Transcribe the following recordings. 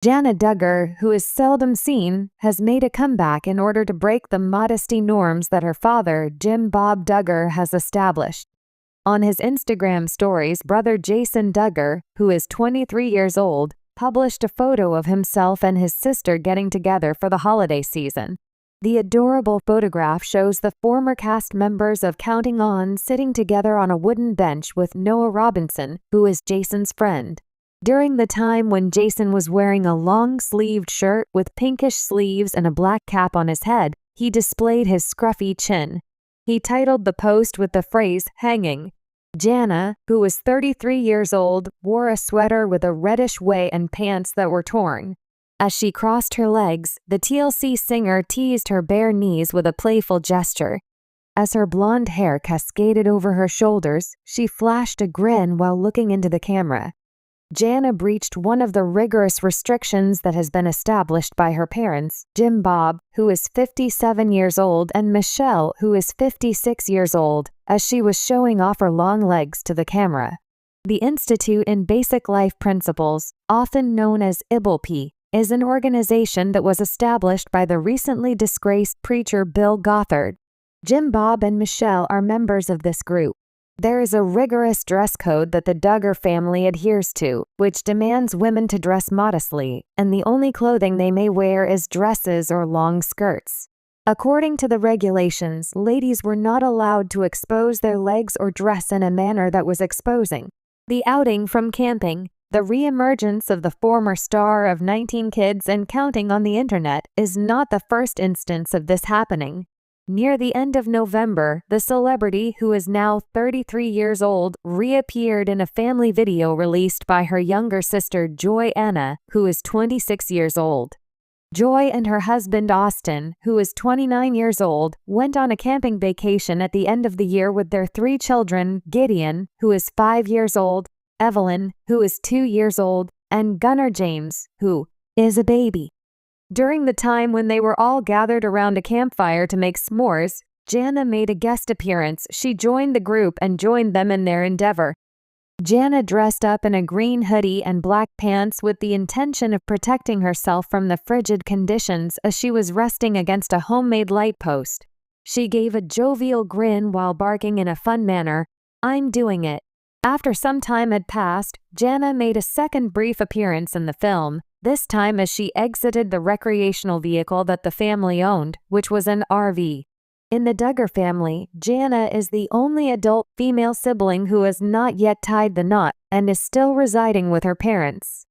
Jana Duggar, who is seldom seen, has made a comeback in order to break the modesty norms that her father, Jim Bob Duggar, has established. On his Instagram stories, brother Jason Duggar, who is 23 years old, published a photo of himself and his sister getting together for the holiday season. The adorable photograph shows the former cast members of Counting On sitting together on a wooden bench with Noah Robinson, who is Jason's friend. During the time when Jason was wearing a long-sleeved shirt with pinkish sleeves and a black cap on his head, he displayed his scruffy chin. He titled the post with the phrase, "Hanging." Jana, who was 33 years old, wore a sweater with a reddish way and pants that were torn. As she crossed her legs, the TLC singer teased her bare knees with a playful gesture. As her blonde hair cascaded over her shoulders, she flashed a grin while looking into the camera. Jana breached one of the rigorous restrictions that has been established by her parents, Jim Bob, who is 57 years old, and Michelle, who is 56 years old, as she was showing off her long legs to the camera. The Institute in Basic Life Principles, often known as IBLP, is an organization that was established by the recently disgraced preacher Bill Gothard. Jim Bob and Michelle are members of this group. There is a rigorous dress code that the Duggar family adheres to, which demands women to dress modestly, and the only clothing they may wear is dresses or long skirts. According to the regulations, ladies were not allowed to expose their legs or dress in a manner that was exposing. The outing from camping, the re-emergence of the former star of 19 Kids and Counting on the internet, is not the first instance of this happening. Near the end of November, the celebrity, who is now 33 years old, reappeared in a family video released by her younger sister Joy Anna, who is 26 years old. Joy and her husband Austin, who is 29 years old, went on a camping vacation at the end of the year with their 3 children, Gideon, who is 5 years old, Evelyn, who is 2 years old, and Gunnar James, who is a baby. During the time when they were all gathered around a campfire to make s'mores, Jana made a guest appearance. She joined the group and joined them in their endeavor. Jana dressed up in a green hoodie and black pants with the intention of protecting herself from the frigid conditions as she was resting against a homemade light post. She gave a jovial grin while barking in a fun manner, "I'm doing it." After some time had passed, Jana made a second brief appearance in the film, this time as she exited the recreational vehicle that the family owned, which was an RV. In the Duggar family, Jana is the only adult female sibling who has not yet tied the knot and is still residing with her parents.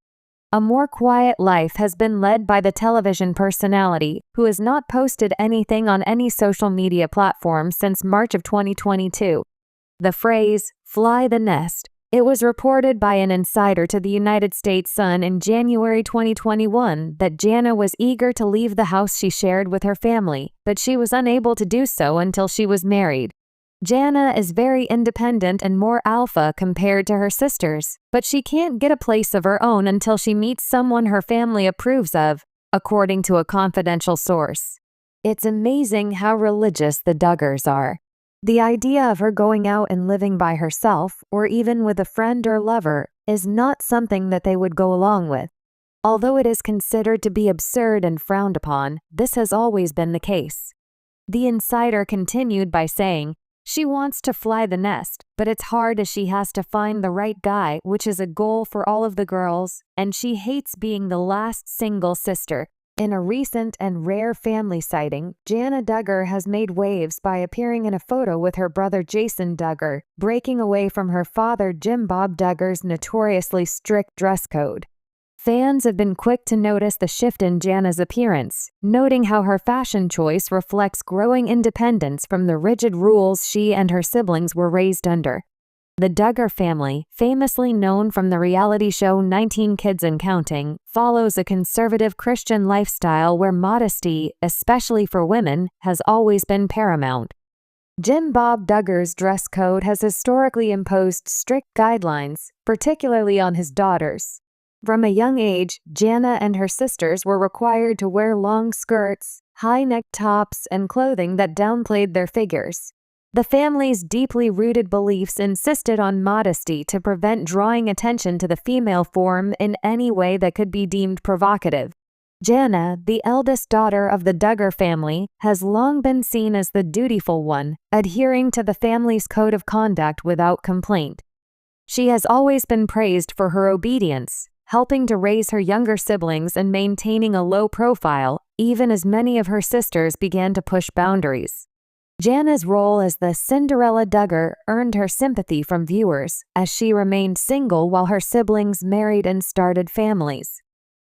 A more quiet life has been led by the television personality, who has not posted anything on any social media platform since March of 2022. The phrase, "fly the nest," it was reported by an insider to the United States Sun in January 2021 that Jana was eager to leave the house she shared with her family, but she was unable to do so until she was married. Jana is very independent and more alpha compared to her sisters, but she can't get a place of her own until she meets someone her family approves of, according to a confidential source. It's amazing how religious the Duggars are. The idea of her going out and living by herself, or even with a friend or lover, is not something that they would go along with. Although it is considered to be absurd and frowned upon, this has always been the case. The insider continued by saying, "She wants to fly the nest, but it's hard as she has to find the right guy, which is a goal for all of the girls, and she hates being the last single sister." In a recent and rare family sighting, Jana Duggar has made waves by appearing in a photo with her brother Jason Duggar, breaking away from her father Jim Bob Duggar's notoriously strict dress code. Fans have been quick to notice the shift in Jana's appearance, noting how her fashion choice reflects growing independence from the rigid rules she and her siblings were raised under. The Duggar family, famously known from the reality show 19 Kids and Counting, follows a conservative Christian lifestyle where modesty, especially for women, has always been paramount. Jim Bob Duggar's dress code has historically imposed strict guidelines, particularly on his daughters. From a young age, Jana and her sisters were required to wear long skirts, high-necked tops, and clothing that downplayed their figures. The family's deeply rooted beliefs insisted on modesty to prevent drawing attention to the female form in any way that could be deemed provocative. Jana, the eldest daughter of the Duggar family, has long been seen as the dutiful one, adhering to the family's code of conduct without complaint. She has always been praised for her obedience, helping to raise her younger siblings and maintaining a low profile, even as many of her sisters began to push boundaries. Jana's role as the Cinderella Duggar earned her sympathy from viewers, as she remained single while her siblings married and started families.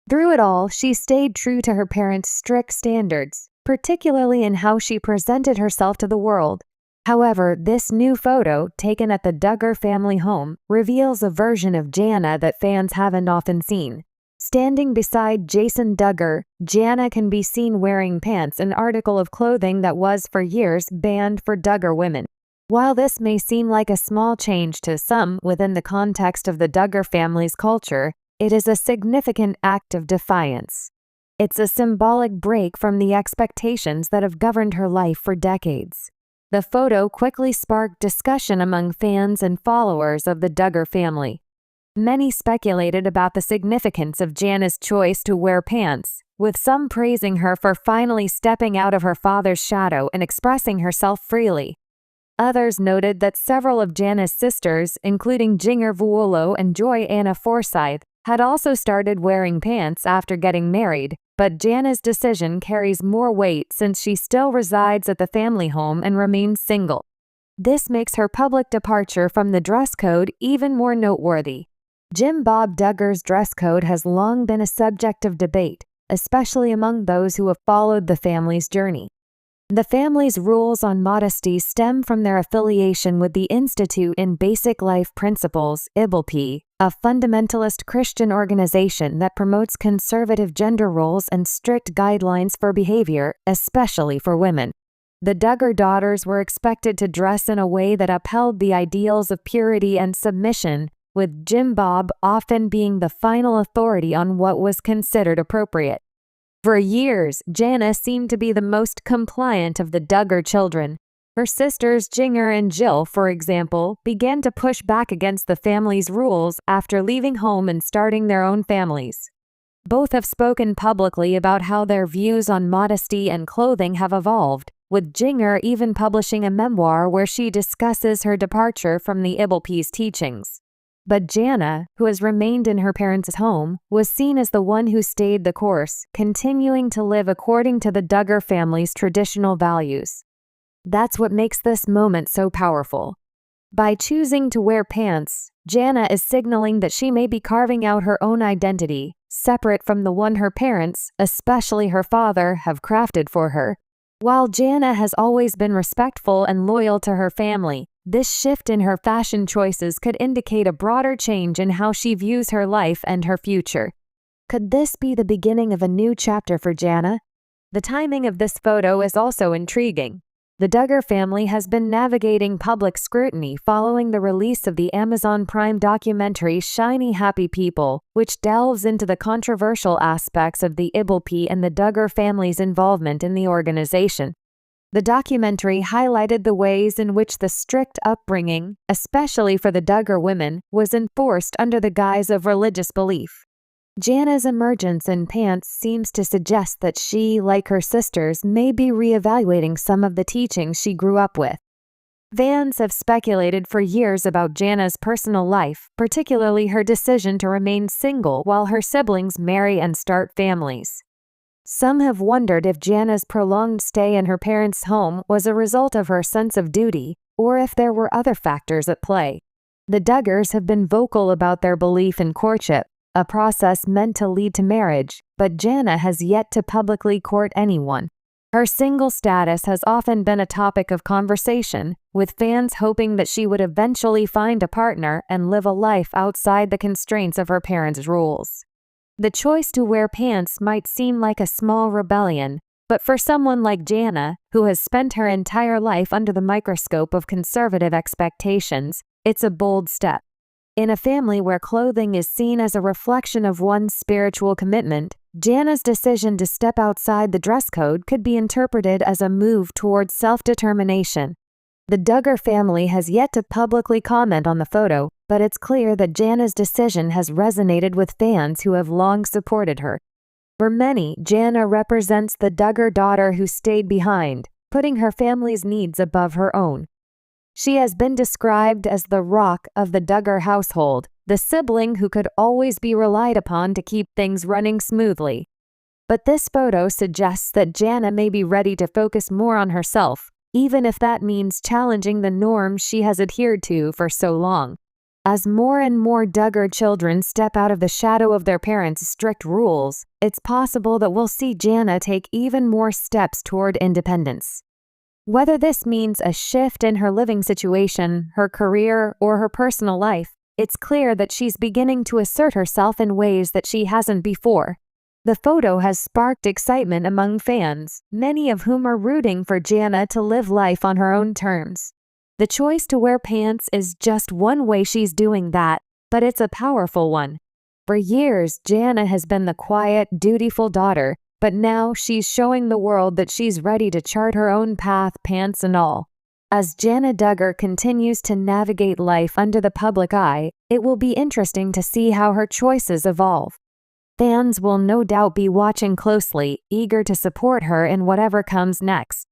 Through it all, she stayed true to her parents' strict standards, particularly in how she presented herself to the world. However, this new photo, taken at the Duggar family home, reveals a version of Jana that fans haven't often seen. Standing beside Jason Duggar, Jana can be seen wearing pants, an article of clothing that was for years banned for Duggar women. While this may seem like a small change to some within the context of the Duggar family's culture, it is a significant act of defiance. It's a symbolic break from the expectations that have governed her life for decades. The photo quickly sparked discussion among fans and followers of the Duggar family. Many speculated about the significance of Jana's choice to wear pants, with some praising her for finally stepping out of her father's shadow and expressing herself freely. Others noted that several of Jana's sisters, including Jinger Vuolo and Joy Anna Forsyth, had also started wearing pants after getting married, but Jana's decision carries more weight since she still resides at the family home and remains single. This makes her public departure from the dress code even more noteworthy. Jim Bob Duggar's dress code has long been a subject of debate, especially among those who have followed the family's journey. The family's rules on modesty stem from their affiliation with the Institute in Basic Life Principles, IBLP, a fundamentalist Christian organization that promotes conservative gender roles and strict guidelines for behavior, especially for women. The Duggar daughters were expected to dress in a way that upheld the ideals of purity and submission, with Jim Bob often being the final authority on what was considered appropriate. For years, Jana seemed to be the most compliant of the Duggar children. Her sisters Jinger and Jill, for example, began to push back against the family's rules after leaving home and starting their own families. Both have spoken publicly about how their views on modesty and clothing have evolved, with Jinger even publishing a memoir where she discusses her departure from the IBLP's teachings. But Jana, who has remained in her parents' home, was seen as the one who stayed the course, continuing to live according to the Duggar family's traditional values. That's what makes this moment so powerful. By choosing to wear pants, Jana is signaling that she may be carving out her own identity, separate from the one her parents, especially her father, have crafted for her. While Jana has always been respectful and loyal to her family, this shift in her fashion choices could indicate a broader change in how she views her life and her future. Could this be the beginning of a new chapter for Jana? The timing of this photo is also intriguing. The Duggar family has been navigating public scrutiny following the release of the Amazon Prime documentary Shiny Happy People, which delves into the controversial aspects of the IBLP and the Duggar family's involvement in the organization. The documentary highlighted the ways in which the strict upbringing, especially for the Duggar women, was enforced under the guise of religious belief. Jana's emergence in pants seems to suggest that she, like her sisters, may be reevaluating some of the teachings she grew up with. Fans have speculated for years about Jana's personal life, particularly her decision to remain single while her siblings marry and start families. Some have wondered if Jana's prolonged stay in her parents' home was a result of her sense of duty, or if there were other factors at play. The Duggars have been vocal about their belief in courtship, a process meant to lead to marriage, but Jana has yet to publicly court anyone. Her single status has often been a topic of conversation, with fans hoping that she would eventually find a partner and live a life outside the constraints of her parents' rules. The choice to wear pants might seem like a small rebellion, but for someone like Jana, who has spent her entire life under the microscope of conservative expectations, it's a bold step. In a family where clothing is seen as a reflection of one's spiritual commitment, Jana's decision to step outside the dress code could be interpreted as a move towards self-determination. The Duggar family has yet to publicly comment on the photo, but it's clear that Jana's decision has resonated with fans who have long supported her. For many, Jana represents the Duggar daughter who stayed behind, putting her family's needs above her own. She has been described as the rock of the Duggar household, the sibling who could always be relied upon to keep things running smoothly. But this photo suggests that Jana may be ready to focus more on herself, even if that means challenging the norms she has adhered to for so long. As more and more Duggar children step out of the shadow of their parents' strict rules, it's possible that we'll see Jana take even more steps toward independence. Whether this means a shift in her living situation, her career, or her personal life, it's clear that she's beginning to assert herself in ways that she hasn't before. The photo has sparked excitement among fans, many of whom are rooting for Jana to live life on her own terms. The choice to wear pants is just one way she's doing that, but it's a powerful one. For years, Jana has been the quiet, dutiful daughter, but now she's showing the world that she's ready to chart her own path, pants and all. As Jana Duggar continues to navigate life under the public eye, it will be interesting to see how her choices evolve. Fans will no doubt be watching closely, eager to support her in whatever comes next.